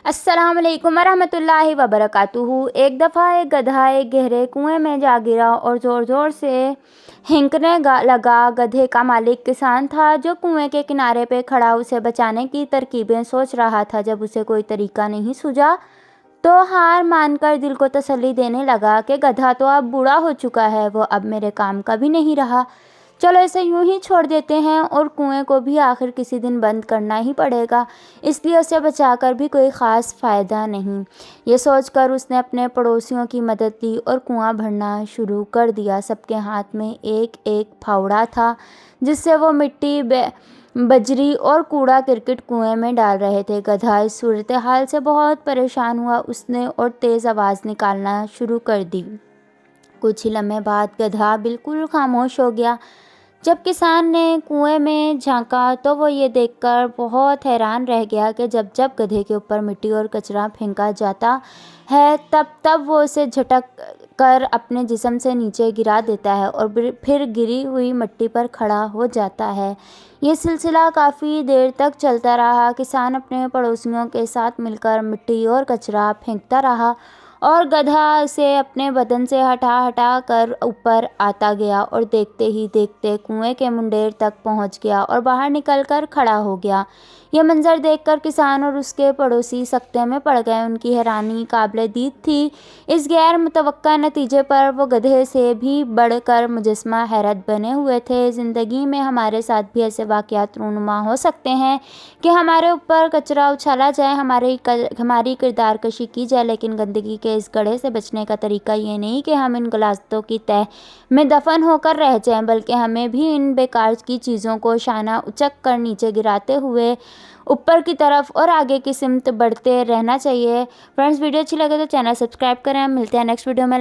अस्सलाम वालेकुम वरहमतुल्लाहि वबरकातुहू। एक दफ़ा एक गधा एक गहरे कुएं में जा गिरा और ज़ोर ज़ोर से हिंकने लगा। गधे का मालिक किसान था जो कुएं के किनारे पे खड़ा उसे बचाने की तरकीबें सोच रहा था। जब उसे कोई तरीका नहीं सूझा तो हार मानकर दिल को तसल्ली देने लगा कि गधा तो अब बूढ़ा हो चुका है, वो अब मेरे काम का भी नहीं रहा। चलो इसे यूं ही छोड़ देते हैं और कुएं को भी आखिर किसी दिन बंद करना ही पड़ेगा, इसलिए उसे बचाकर भी कोई ख़ास फ़ायदा नहीं। ये सोचकर उसने अपने पड़ोसियों की मदद ली और कुआं भरना शुरू कर दिया। सबके हाथ में एक एक फावड़ा था जिससे वो मिट्टी बजरी और कूड़ा करकट कुएं में डाल रहे थे। गधा इस सूरत हाल से बहुत परेशान हुआ। उसने और तेज़ आवाज़ निकालना शुरू कर दी। कुछ ही लम्हे बाद गधा बिल्कुल खामोश हो गया। जब किसान ने कुएं में झांका तो वो ये देखकर बहुत हैरान रह गया कि जब जब गधे के ऊपर मिट्टी और कचरा फेंका जाता है तब तब वो उसे झटक कर अपने जिस्म से नीचे गिरा देता है और फिर गिरी हुई मिट्टी पर खड़ा हो जाता है। ये सिलसिला काफ़ी देर तक चलता रहा। किसान अपने पड़ोसियों के साथ मिलकर मिट्टी और कचरा फेंकता रहा और गधा इसे अपने बदन से हटा हटा कर ऊपर आता गया और देखते ही देखते कुएं के मुंडेर तक पहुंच गया और बाहर निकल कर खड़ा हो गया। यह मंजर देखकर किसान और उसके पड़ोसी सकते में पड़ गए। उनकी हैरानी काबिले दीद थी। इस गैर मुतवक्का नतीजे पर वो गधे से भी बढ़कर मुजस्मा हैरत बने हुए थे। ज़िंदगी में हमारे साथ भी ऐसे वाक़यात रूनुमा हो सकते हैं कि हमारे ऊपर कचरा उछाला जाए, हमारी किरदार कशी की जाए, लेकिन गंदगी के इस गड्ढे से बचने का तरीका ये नहीं कि हम इन गलास्तों की तह में दफन होकर रह जाएं, बल्कि हमें भी इन बेकार की चीज़ों को शाना उचक कर नीचे गिराते हुए ऊपर की तरफ और आगे की सिमत बढ़ते रहना चाहिए। फ्रेंड्स, वीडियो अच्छी लगे तो चैनल सब्सक्राइब करें। मिलते हैं नेक्स्ट वीडियो में।